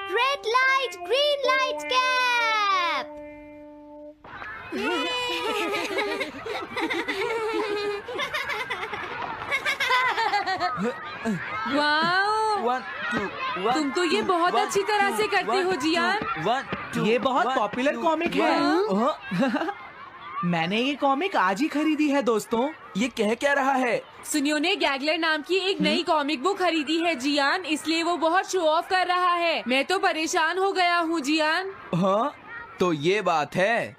Red light, green light cap. वाह, तुम तो ये बहुत अच्छी तरह से करते हो जियान। ये बहुत पॉपुलर कॉमिक है। मैंने ये कॉमिक आज ही खरीदी है दोस्तों। ये कह क्या रहा है? सुनियो ने गैगलर नाम की एक नई कॉमिक बुक खरीदी है जियान, इसलिए वो बहुत शो ऑफ कर रहा है। मैं तो परेशान हो गया हूँ जियान। हाँ, तो ये बात है।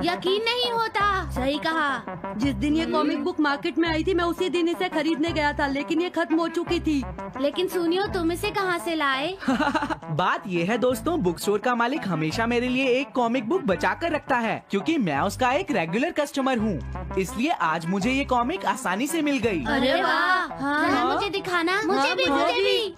यकीन नहीं होता। सही कहा। जिस दिन ये कॉमिक बुक मार्केट में आई थी मैं उसी दिन इसे खरीदने गया था, लेकिन ये खत्म हो चुकी थी। लेकिन सुनियो, तुम इसे कहाँ से लाए? बात ये है दोस्तों, बुक स्टोर का मालिक हमेशा मेरे लिए एक कॉमिक बुक बचा कर रखता है, क्योंकि मैं उसका एक रेगुलर कस्टमर हूँ। इसलिए आज मुझे ये कॉमिक आसानी से मिल गई। अरे वाह, जरा मुझे दिखाना। मुझे भी, मुझे भी।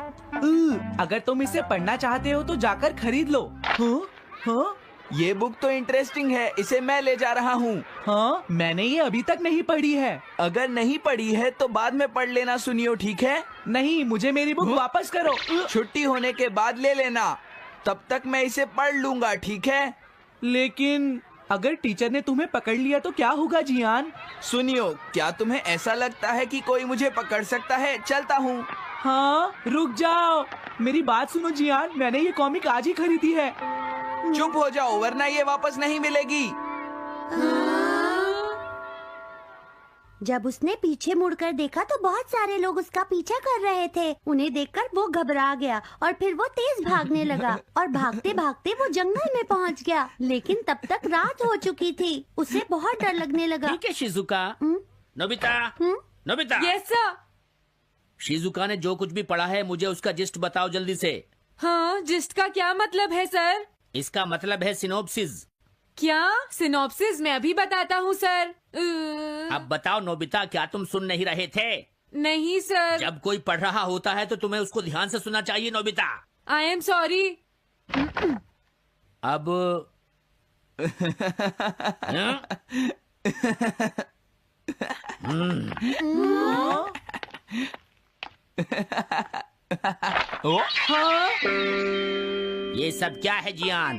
अगर तुम इसे पढ़ना चाहते हो तो जाकर खरीद लो। हाँ? ये बुक तो इंटरेस्टिंग है, इसे मैं ले जा रहा हूँ। हाँ, मैंने ये अभी तक नहीं पढ़ी है। अगर नहीं पढ़ी है तो बाद में पढ़ लेना सुनियो, ठीक है? नहीं, मुझे मेरी बुक वापस करो। छुट्टी होने के बाद ले लेना, तब तक मैं इसे पढ़ लूंगा, ठीक है? लेकिन अगर टीचर ने तुम्हें पकड़ लिया तो क्या होगा जियान? सुनियो, क्या तुम्हें ऐसा लगता है कि कोई मुझे पकड़ सकता है? चलता हूँ। हाँ, रुक जाओ, मेरी बात सुनो जियान, मैंने ये कॉमिक आज ही खरीदी है। चुप हो जाओ, वरना ये वापस नहीं मिलेगी। जब उसने पीछे मुड़कर देखा तो बहुत सारे लोग उसका पीछा कर रहे थे। उन्हें देखकर वो घबरा गया और फिर वो तेज भागने लगा और भागते भागते वो जंगल में पहुंच गया। लेकिन तब तक रात हो चुकी थी। उसे बहुत डर लगने लगा। ठीक है Shizuka. Nobita, Nobita. Yes sir. Shizuka ने जो कुछ भी पढ़ा है मुझे उसका जिस्ट बताओ जल्दी से। हाँ, जिस्ट का क्या मतलब है सर? इसका मतलब है सिनोप्सिस। क्या? सिनॉप्सिस मैं अभी बताता हूँ सर। अब बताओ नोबिता, क्या तुम सुन नहीं रहे थे? नहीं सर। जब कोई पढ़ रहा होता है तो तुम्हें उसको ध्यान से सुनना चाहिए नोबिता। I am sorry. अब ये सब क्या है जियान?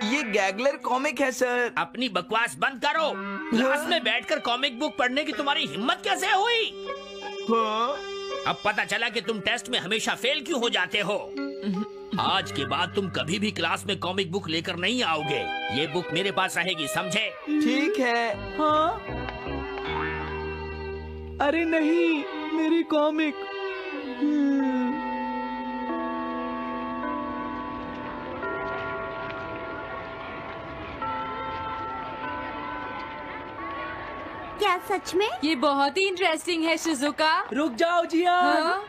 ये गैगलर कॉमिक है सर। अपनी बकवास बंद करो। क्लास में बैठकर कॉमिक बुक पढ़ने की तुम्हारी हिम्मत कैसे हुई? अब पता चला कि तुम टेस्ट में हमेशा फेल क्यों हो जाते हो। आज के बाद तुम कभी भी क्लास में कॉमिक बुक लेकर नहीं आओगे। ये बुक मेरे पास रहेगी, समझे? ठीक है। हाँ? अरे नहीं, मेरी कॉमिक। क्या सच में? ये बहुत ही इंटरेस्टिंग है शिजुका। रुक जाओ जियान। हाँ?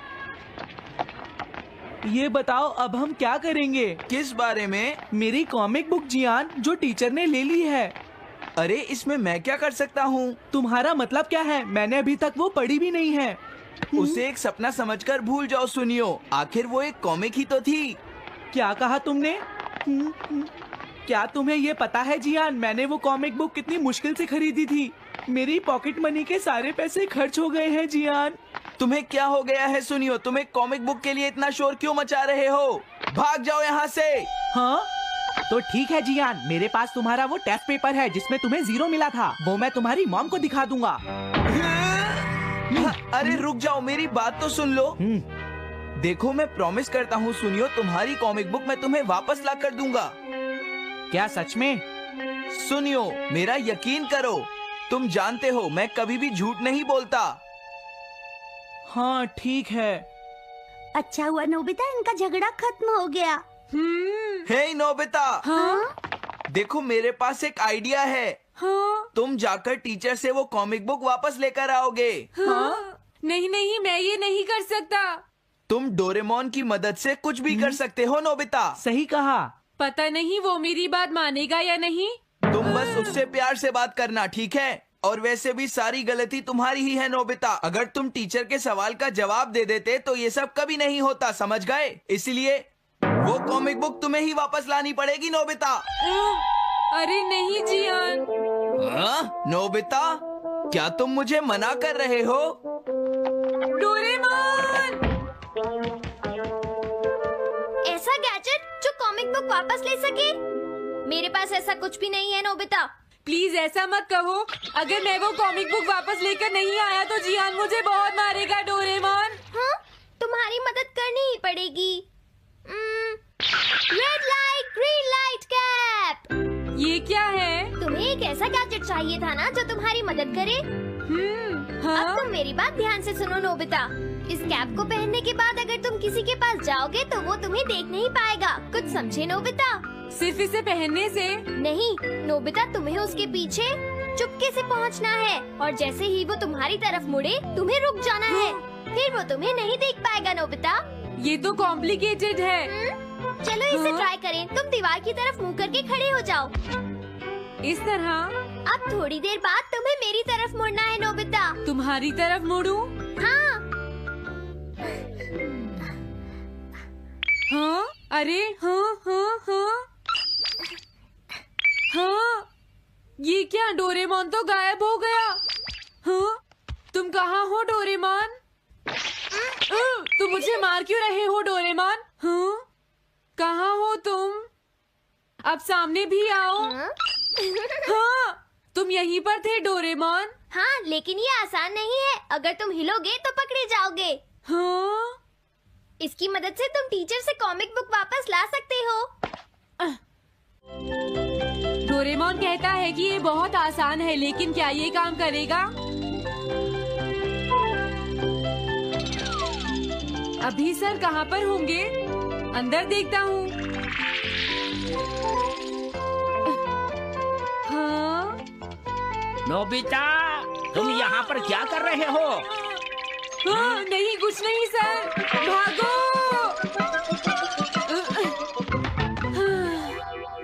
ये बताओ अब हम क्या करेंगे? किस बारे में? मेरी कॉमिक बुक जियान, जो टीचर ने ले ली है। अरे इसमें मैं क्या कर सकता हूँ? तुम्हारा मतलब क्या है? मैंने अभी तक वो पढ़ी भी नहीं है। उसे एक सपना समझकर भूल जाओ सुनियो, आखिर वो एक कॉमिक ही तो थी। क्या कहा तुमने? क्या तुम्हें ये पता है जियान, मैंने वो कॉमिक बुक कितनी मुश्किल से खरीदी थी। मेरी पॉकेट मनी के सारे पैसे खर्च हो गए हैं जियान। तुम्हें क्या हो गया है सुनियो? तुम एक कॉमिक बुक के लिए इतना शोर क्यों मचा रहे हो? भाग जाओ यहाँ से। हाँ? तो ठीक है जियान, मेरे पास तुम्हारा वो टेस्ट पेपर है जिसमें तुम्हें 0 मिला था। वो मैं तुम्हारी मॉम को दिखा दूंगा। अरे रुक जाओ, मेरी बात तो सुन लो। देखो, मैं प्रॉमिस करता हूँ सुनियो, तुम्हारी कॉमिक बुक मैं तुम्हें वापस ला कर दूंगा। क्या सच में? सुनियो, मेरा यकीन करो। तुम जानते हो मैं कभी भी झूठ नहीं बोलता। हाँ ठीक है। अच्छा हुआ नोबिता, इनका झगड़ा खत्म हो गया। हे नोबिता। हाँ? देखो, मेरे पास एक आइडिया है। हाँ? तुम जाकर टीचर से वो कॉमिक बुक वापस लेकर आओगे। हाँ? नहीं नहीं, मैं ये नहीं कर सकता। तुम डोरेमोन की मदद से कुछ भी कर सकते हो नोबिता। सही कहा। पता नहीं वो मेरी बात मानेगा या नहीं। तुम बस उससे प्यार से बात करना, ठीक है? और वैसे भी सारी गलती तुम्हारी ही है नोबिता। अगर तुम टीचर के सवाल का जवाब दे देते तो ये सब कभी नहीं होता, समझ गए? इसलिए वो कॉमिक बुक तुम्हें ही वापस लानी पड़ेगी नोबिता। अरे नहीं जियान। नोबिता, क्या तुम मुझे मना कर रहे हो? डोरेमोन! वापस ले सके? मेरे पास ऐसा कुछ भी नहीं है नोबिता। प्लीज ऐसा मत कहो। अगर मैं वो कॉमिक बुक वापस लेकर नहीं आया तो जियान मुझे बहुत मारेगा डोरेमोन। हाँ, तुम्हारी मदद करनी ही पड़ेगी। Red light green light cap. ये क्या है? तुम्हें एक ऐसा गैजेट चाहिए था ना जो तुम्हारी मदद करे। हाँ? अब तुम मेरी बात ध्यान से सुनो नोबिता। इस कैप को पहनने के बाद अगर तुम किसी के पास जाओगे तो वो तुम्हें देख नहीं पाएगा। कुछ समझे नोबिता? सिर्फ इसे पहनने से? नहीं नोबिता, तुम्हें उसके पीछे चुपके से पहुंचना है और जैसे ही वो तुम्हारी तरफ मुड़े तुम्हें रुक जाना है। फिर वो तुम्हें नहीं देख पाएगा नोबिता। ये तो कॉम्प्लिकेटेड है। चलो इसे ट्राई करें। तुम दीवार की तरफ मुंह करके खड़े हो जाओ। इस तरह? अब थोड़ी देर बाद तुम्हें मेरी तरफ मुड़ना है नोबिता। तुम्हारी तरफ मुड़ूं? हाँ। हाँ? अरे हाँ हाँ हाँ हाँ, ये क्या? डोरेमोन तो गायब हो गया। हाँ? तुम कहाँ हो डोरेमोन? तुम मुझे मार क्यों रहे हो डोरेमोन? हाँ? कहाँ हो तुम? अब सामने भी आओ। हाँ, तुम यहीं पर थे डोरेमोन। हाँ, लेकिन ये आसान नहीं है। अगर तुम हिलोगे तो पकड़े जाओगे। हाँ? इसकी मदद से तुम टीचर से कॉमिक बुक वापस ला सकते हो। डोरेमोन कहता है कि ये बहुत आसान है, लेकिन क्या ये काम करेगा? अभी सर कहाँ पर होंगे? अंदर देखता हूँ। हाँ? नोबिता, तुम यहाँ पर क्या कर रहे हो? हाँ, नहीं कुछ नहीं सर। भागो!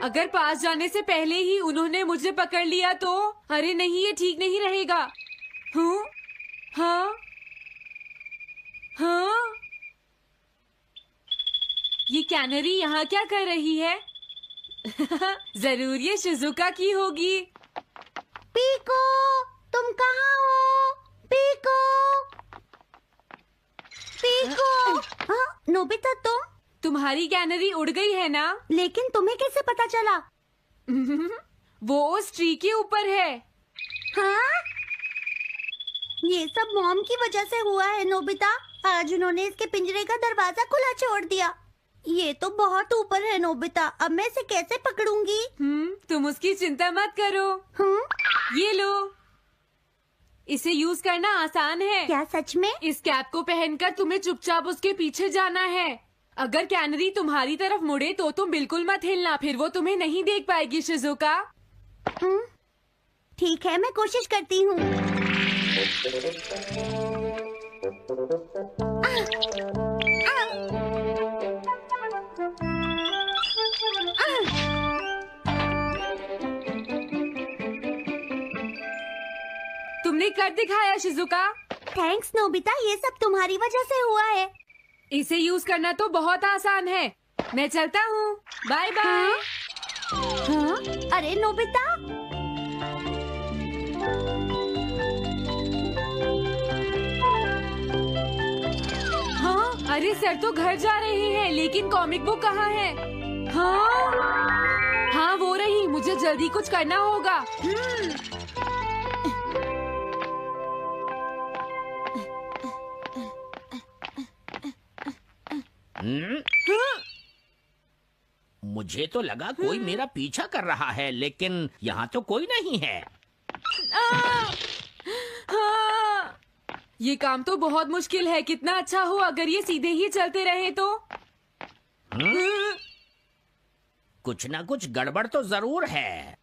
अगर पास जाने से पहले ही उन्होंने मुझे पकड़ लिया तो? अरे नहीं, ये ठीक नहीं रहेगा। हाँ? हाँ? हाँ? ये कैनरी यहाँ क्या कर रही है? जरूर ये शिजुका की होगी। पीको, तुम कहाँ हो? Pico, pico. हाँ, नोबिता तुम? तुम्हारी कैनरी उड़ गई है ना? लेकिन तुम्हें कैसे पता चला? वो उस ट्री के ऊपर है। हाँ? ये सब मॉम की वजह से हुआ है नोबिता। आज उन्होंने इसके पिंजरे का दरवाजा खुला छोड़ दिया। ये तो बहुत ऊपर है नोबिता। अब मैं इसे कैसे पकड़ूंगी? तुम उसकी चिंता मत करो। ये लो, इसे यूज करना आसान है। क्या सच में? इस कैप को पहनकर तुम्हें चुपचाप उसके पीछे जाना है। अगर कैनरी तुम्हारी तरफ मुड़े तो तुम बिल्कुल मत हिलना, फिर वो तुम्हें नहीं देख पाएगी शिजुका। ठीक है, मैं कोशिश करती हूँ। तुमने कर दिखाया शिजुका। थैंक्स नोबिता, ये सब तुम्हारी वजह से हुआ है। इसे यूज करना तो बहुत आसान है। मैं चलता हूँ। Bye bye. हाँ? अरे नोबिता, हाँ? अरे सर तो घर जा रहे हैं, लेकिन कॉमिक बुक कहाँ है? हाँ? हाँ वो रही। मुझे जल्दी कुछ करना होगा। मुझे तो लगा कोई मेरा पीछा कर रहा है, लेकिन यहाँ तो कोई नहीं है। हाँ, ये काम तो बहुत मुश्किल है। कितना अच्छा हो अगर ये सीधे ही चलते रहे तो। कुछ ना कुछ गड़बड़ तो जरूर है।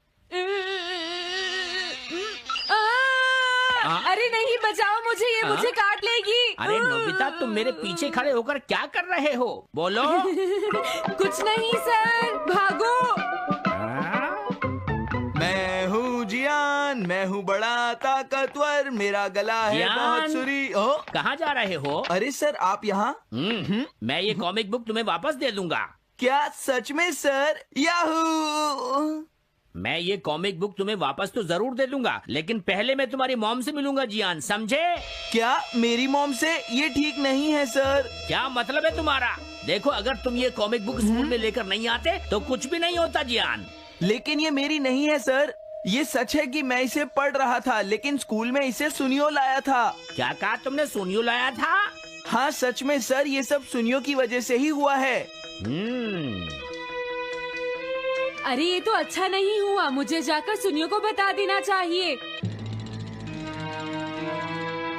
अरे नहीं, बचाओ मुझे, ये मुझे काट लेगी। अरे नोबिता, तुम मेरे पीछे खड़े होकर क्या कर रहे हो? बोलो। कुछ नहीं सर, भागो। मैं हूँ जियान, मैं हूँ बड़ा ताकतवर, मेरा गला है जियान? बहुत सुरी। ओ, कहाँ जा रहे हो? अरे सर आप यहाँ? मैं ये कॉमिक बुक तुम्हें वापस दे दूंगा। क्या सच में सर? याहू! मैं ये कॉमिक बुक तुम्हें वापस तो जरूर दे दूंगा, लेकिन पहले मैं तुम्हारी मॉम से मिलूंगा जियान, समझे? क्या मेरी मॉम से? ये ठीक नहीं है सर। क्या मतलब है तुम्हारा? देखो, अगर तुम ये कॉमिक बुक स्कूल में लेकर नहीं आते तो कुछ भी नहीं होता जियान। लेकिन ये मेरी नहीं है सर। ये सच है कि मैं इसे पढ़ रहा था, लेकिन स्कूल में इसे सुनियो लाया था। क्या कहा तुमने? सोनियो लाया था? हाँ सच में सर, ये सब सुनियो की वजह से ही हुआ है। अरे ये तो अच्छा नहीं हुआ, मुझे जाकर सुनियो को बता देना चाहिए।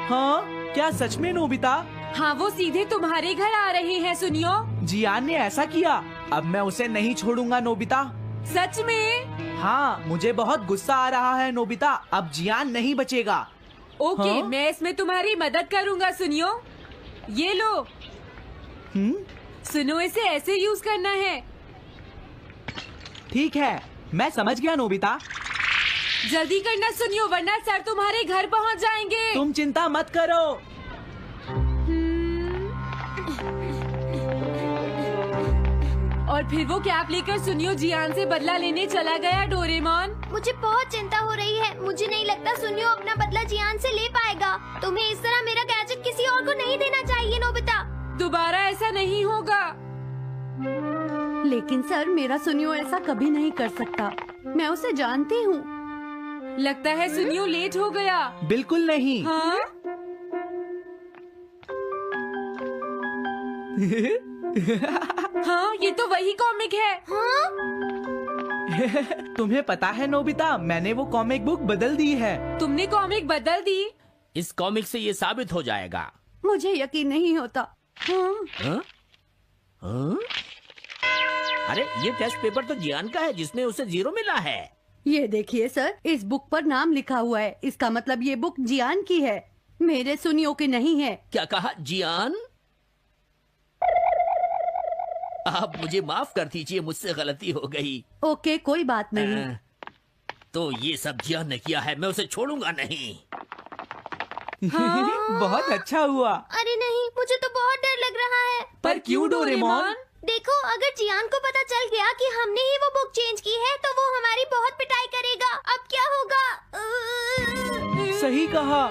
हाँ क्या सच में नोबिता? हाँ, वो सीधे तुम्हारे घर आ रहे हैं सुनियो। जियान ने ऐसा किया? अब मैं उसे नहीं छोड़ूंगा नोबिता। सच में? हाँ मुझे बहुत गुस्सा आ रहा है नोबिता, अब जियान नहीं बचेगा। ओके, हाँ? मैं इसमें तुम्हारी मदद करूँगा सुनियो। ये लो, सुनो, इसे ऐसे यूज करना है। ठीक है, मैं समझ गया नोबिता। जल्दी करना सुनियो, वरना सर तुम्हारे घर पहुंच जाएंगे। तुम चिंता मत करो। और फिर वो कैप लेकर सुनियो जियान से बदला लेने चला गया। डोरेमोन, मुझे बहुत चिंता हो रही है। मुझे नहीं लगता सुनियो अपना बदला जियान से ले पाएगा। तुम्हें इस तरह मेरा गैजेट किसी और को नहीं देना चाहिए नोबिता। दोबारा ऐसा नहीं होगा। लेकिन सर, मेरा सुनियो ऐसा कभी नहीं कर सकता। मैं उसे जानती हूँ। लगता है सुनियो लेट हो गया। बिल्कुल नहीं। हाँ? हाँ, ये तो वही कॉमिक है। हाँ? तुम्हें पता है नोबिता, मैंने वो कॉमिक बुक बदल दी है। तुमने कॉमिक बदल दी? इस कॉमिक से ये साबित हो जाएगा। मुझे यकीन नहीं होता। हाँ? हाँ? हाँ? अरे ये टेस्ट पेपर तो जियान का है, जिसमें उसे 0 मिला है। ये देखिए सर, इस बुक पर नाम लिखा हुआ है। इसका मतलब ये बुक जियान की है, मेरे सुनियो की नहीं है। क्या कहा? जियान? आप मुझे माफ कर दीजिए, मुझसे गलती हो गई। ओके, कोई बात नहीं। तो ये सब जियान ने किया है, मैं उसे छोड़ूंगा नहीं। बहुत अच्छा हुआ। अरे नहीं, मुझे तो बहुत डर लग रहा है। पर क्यों डोरेमोन? देखो, अगर जियान को पता चल गया कि हमने ही वो बुक चेंज की है तो वो हमारी बहुत पिटाई करेगा। अब क्या होगा? सही कहा,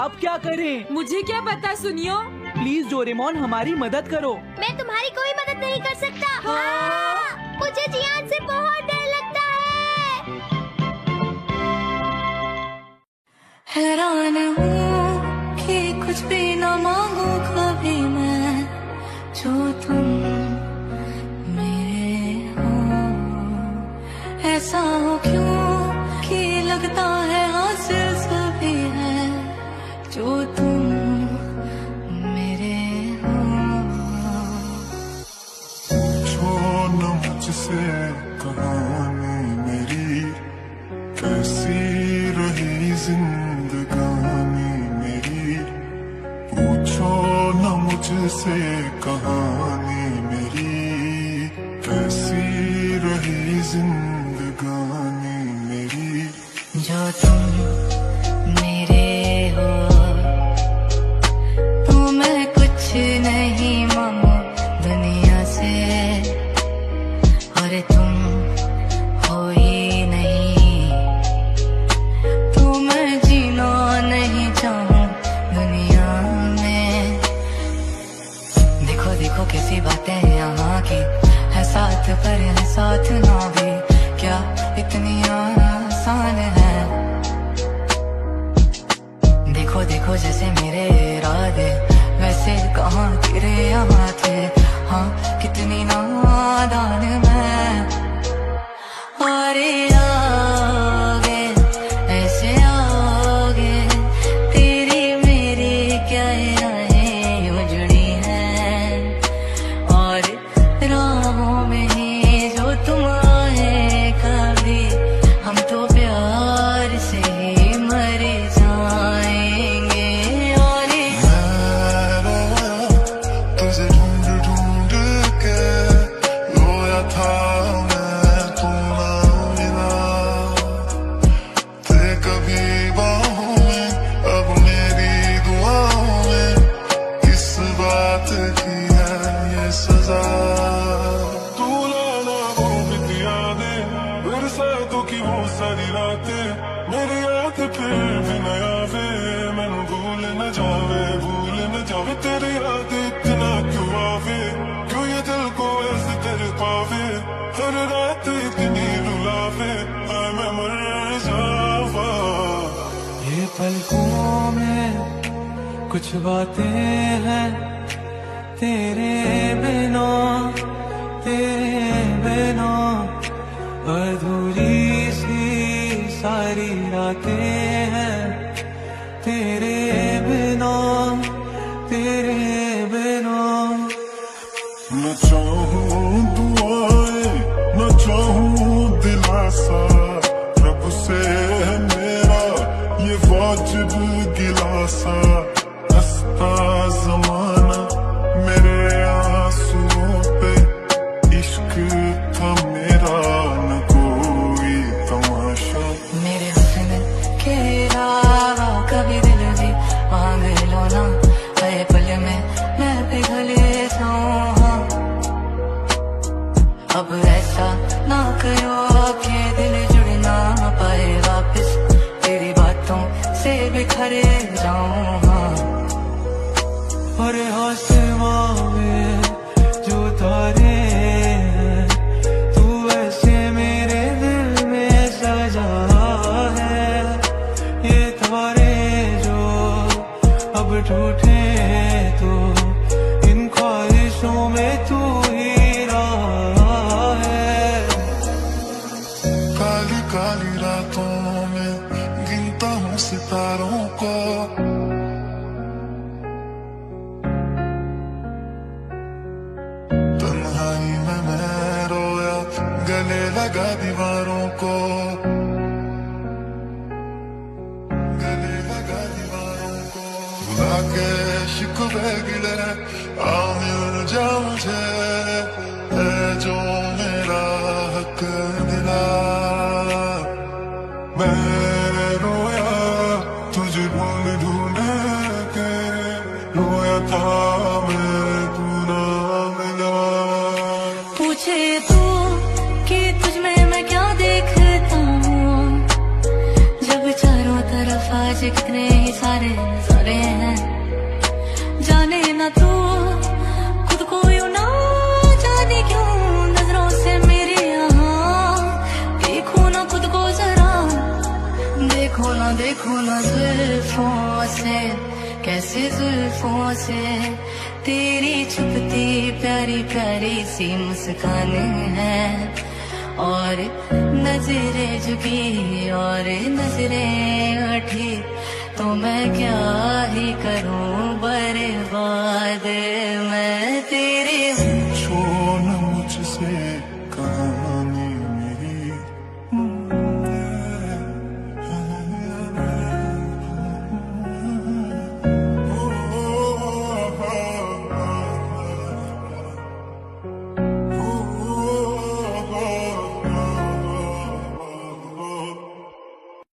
अब क्या करें? मुझे क्या पता सुनियो। प्लीज डोरेमोन, हमारी मदद करो। मैं तुम्हारी कोई मदद नहीं कर सकता। हाँ, मुझे जियान से बहुत डर लगता है। हैरान हूँ कि कुछ भी न मांगू कभी मैं, जो तुम मेरे हो। ऐसा हो क्यों कि लगता है हासिल सभी है, जो तुम मेरे हो। पूछो न मुझसे कहानी मेरी, कैसी रही जिंदगानी मेरी। पूछो न मुझसे कहानी मेरी, कैसी रही जिंदगानी मेरी। जो तुम मेरे हो, तो मैं कुछ नहीं मांगू दुनिया से। और तुम हो ही नहीं, तो मैं जीना नहीं चाहूँ दुनिया में। देखो देखो कैसी बातें यहाँ की, है साथ पर है साथ ना भी, क्या इतनी आसान है। देखो देखो जैसे मेरे इरादे वैसे कहाँ तेरे यहाँ थे। हाँ, कितनी नादान मैं। और आगे ऐसे आगे तेरी मेरी क्या राहें यूं जुड़ी हैं। और राहों में ही जो तुम आए कभी, हम तो प्यार से ही मर जाएंगे। और तुझे ढूंढ ढूंढ के रोया था मैं, तू ना मिला। थे कभी बाहों में, अब मेरी दुआओं में, किस बात की है ये सजा। तू लाना वो बिटिया दे, फिर से तू पलकों में कुछ बातें हैं तेरे बिना अधूरी सी सारी रातें हैं तेरे बिना न चाहूं दुआएं न चाहूं दिलासा रब से है मेरा ये वाजिब गिलासा हंसता जमाना मेरे आंसुओं पे इश्क था मेरा न कोई तमाशा मेरे हुस्न के अलावा कभी दिल भी मांग लो ना है पल में मैं पिघल जाऊं अब ऐसा ना करो कि दिल जुड़ ना पाए वापस तेरी बातों से बिखर जाऊं और आसमां में जो तारे हैं तू ऐसे मेरे दिल में सजा है ये तारे जो अब टूटे तो इन ख्वाहिशों में तू ही रहा है काली काली रातों में गिनता हूँ सितारों को तन्हाई में मैं रोया गले लगा दीवारों को भुला के शिकवे गिले आ मिल जा मुझे है जो मेरा हक दिला मैं रोया तुझे ढूंढ ढूंढ के रोया था मैं तू ना मिला पूछे तू कि तुझ में मैं क्या देखता हूँ जब चारों तरफ आज कितने ही सारे नजारे हैं जाने ना तू खुद को यूं ना जाने क्यों नजरों से मेरे यहाँ देखो ना खुद को जरा देखो ना जुल्फों से कैसे जुल्फों से तेरी छुपती प्यारी प्यारी सी मुस्कान है और नजरें झुकी और नजरें उठी तो मैं क्या ही करूं बर्बाद मैं तेरे